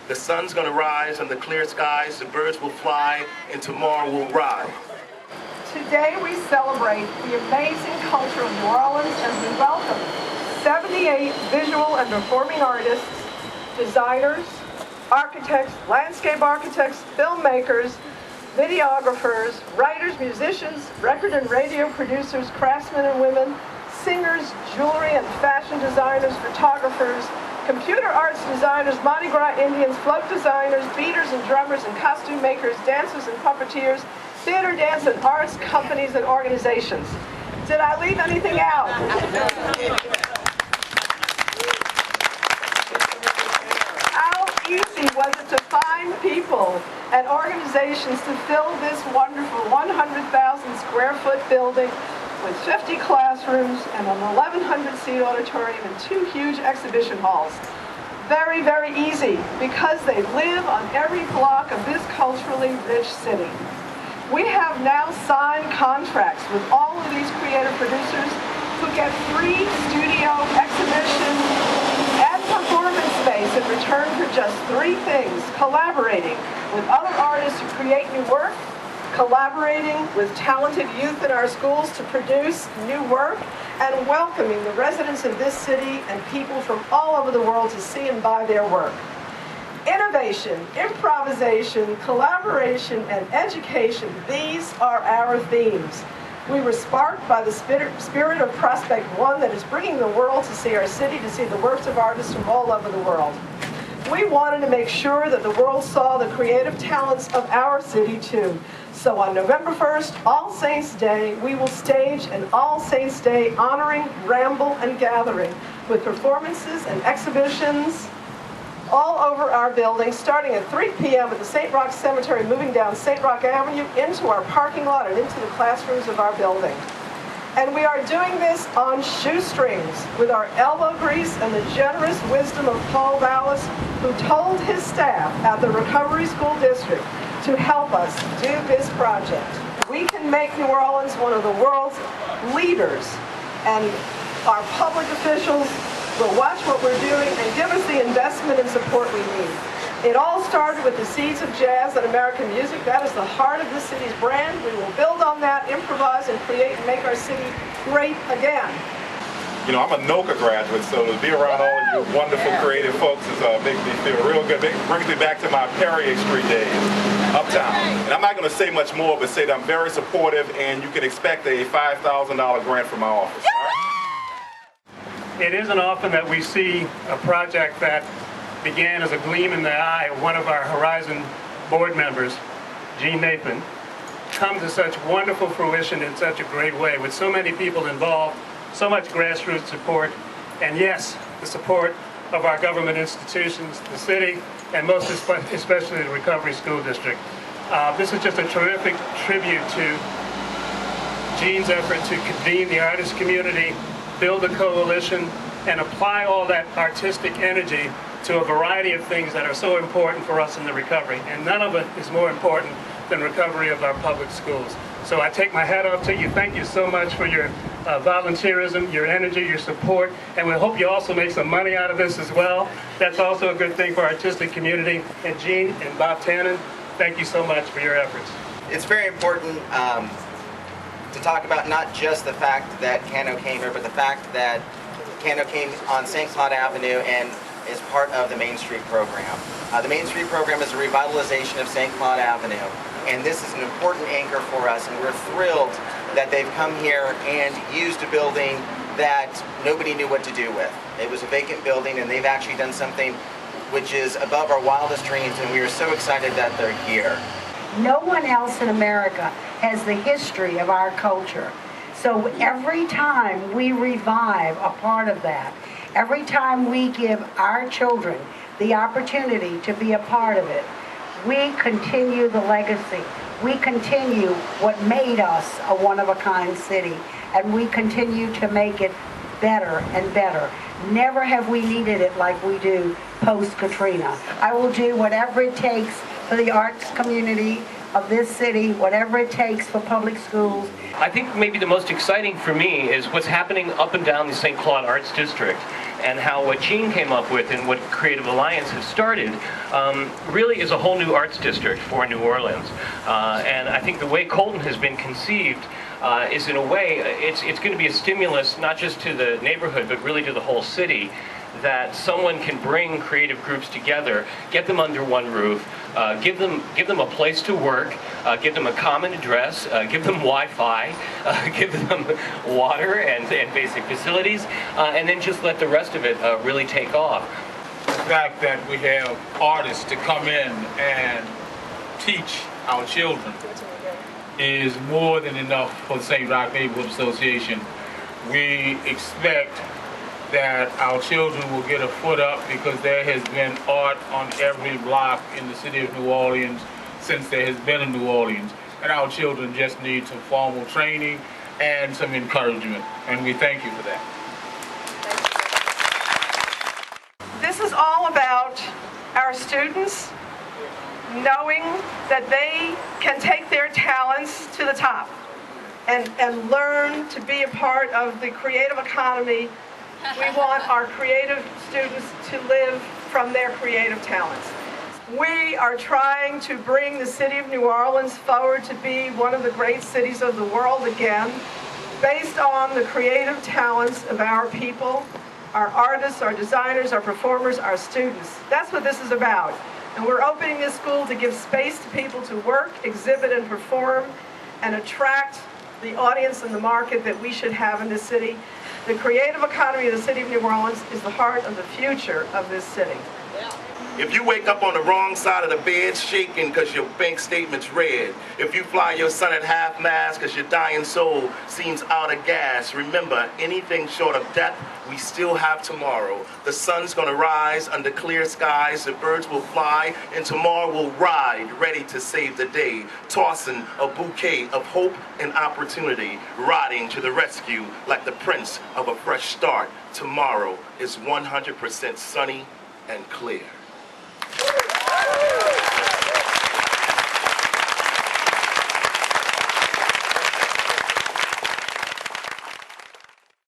The sun's going to rise in the clear skies, the birds will fly, and tomorrow will rise. Today we celebrate the amazing culture of New Orleans as we welcome 78 visual and performing artists, designers, architects, landscape architects, filmmakers, videographers, writers, musicians, record and radio producers, craftsmen and women, singers, jewelry and fashion designers, photographers, computer arts designers, Mardi Gras Indians, float designers, beaters and drummers and costume makers, dancers and puppeteers, theater, dance, and arts companies and organizations. Did I leave anything out? How easy was it to find people and organizations to fill this wonderful 100,000 square foot building with 50 classrooms and an 1,100-seat auditorium and 2 huge exhibition halls? Very, very easy, because they live on every block of this culturally rich city. We have now signed contracts with all of these creative producers who get free studio, exhibition, and performance space in return for just 3 things: collaborating with other artists to create new work, collaborating with talented youth in our schools to produce new work, and welcoming the residents of this city and people from all over the world to see and buy their work. Innovation, improvisation, collaboration, and education, these are our themes. We were sparked by the spirit of Prospect One that is bringing the world to see our city, to see the works of artists from all over the world. We wanted to make sure that the world saw the creative talents of our city too. So on November 1st, All Saints Day, we will stage an All Saints Day honoring, ramble, and gathering with performances and exhibitions all over our building, starting at 3 p.m. at the St. Roch Cemetery, moving down St. Roch Avenue into our parking lot and into the classrooms of our building. And we are doing this on shoestrings with our elbow grease and the generous wisdom of Paul Vallis, who told his staff at the Recovery School District to help us do this project. We can make New Orleans one of the world's leaders, and our public officials will watch what we're doing and give us the investment and support we need. It all started with the seeds of jazz and American music. That is the heart of this city's brand. We will build on that, improvise, and create and make our city great again. You know, I'm a NOCA graduate, so to be around all of you wonderful creative folks makes me feel real good. It brings me back to my Perrier Street days, uptown. And I'm not going to say much more, but say that I'm very supportive, and you can expect a $5,000 grant from my office. It isn't often that we see a project that began as a gleam in the eye of one of our Horizon board members, Gene Nathan, come to such wonderful fruition in such a great way, with so many people involved, so much grassroots support, and yes, the support of our government institutions, the city, and most especially the Recovery School District. This is just a terrific tribute to Gene's effort to convene the artist community, build a coalition, and apply all that artistic energy to a variety of things that are so important for us in the recovery. And none of it is more important than recovery of our public schools. So I take my hat off to you. Thank you so much for your volunteerism, your energy, your support, and we hope you also make some money out of this as well. That's also a good thing for our artistic community. And Gene and Bob Tannen, thank you so much for your efforts. It's very important to talk about not just the fact that Cano came here, but the fact that Cano came on St. Claude Avenue and is part of the Main Street program. The Main Street program is a revitalization of St. Claude Avenue, and this is an important anchor for us, and we're thrilled that they've come here and used a building that nobody knew what to do with. It was a vacant building, and they've actually done something which is above our wildest dreams, and we are so excited that they're here. No one else in America has the history of our culture. So every time we revive a part of that, every time we give our children the opportunity to be a part of it, we continue the legacy. We continue what made us a one-of-a-kind city, and we continue to make it better and better. Never have we needed it like we do post-Katrina. I will do whatever it takes for the arts community of this city, whatever it takes for public schools. I think maybe the most exciting for me is what's happening up and down the St. Claude Arts District. and how what Gene came up with and what Creative Alliance has started really is a whole new arts district for New Orleans. And I think the way Colton has been conceived is, in a way, it's going to be a stimulus not just to the neighborhood but really to the whole city, that someone can bring creative groups together, get them under one roof, give them a place to work, give them a common address, give them Wi-Fi, give them water and basic facilities, and then just let the rest of it really take off. The fact that we have artists to come in and teach our children is more than enough for the St. Roch Neighborhood Association. We expect that our children will get a foot up because there has been art on every block in the city of New Orleans since there has been a New Orleans. And our children just need some formal training and some encouragement. And we thank you for that. This is all about our students knowing that they can take their talents to the top and learn to be a part of the creative economy. We want our creative students to live from their creative talents. We are trying to bring the city of New Orleans forward to be one of the great cities of the world again, based on the creative talents of our people, our artists, our designers, our performers, our students. That's what this is about. And we're opening this school to give space to people to work, exhibit, and perform, and attract the audience and the market that we should have in this city. The creative economy of the city of New Orleans is the heart of the future of this city. If you wake up on the wrong side of the bed shaking because your bank statement's red, if you fly your son at half-mast because your dying soul seems out of gas, remember, anything short of death, we still have tomorrow. The sun's gonna rise under clear skies, the birds will fly, and tomorrow will ride, ready to save the day, tossing a bouquet of hope and opportunity, riding to the rescue like the prince of a fresh start. Tomorrow is 100% sunny and clear.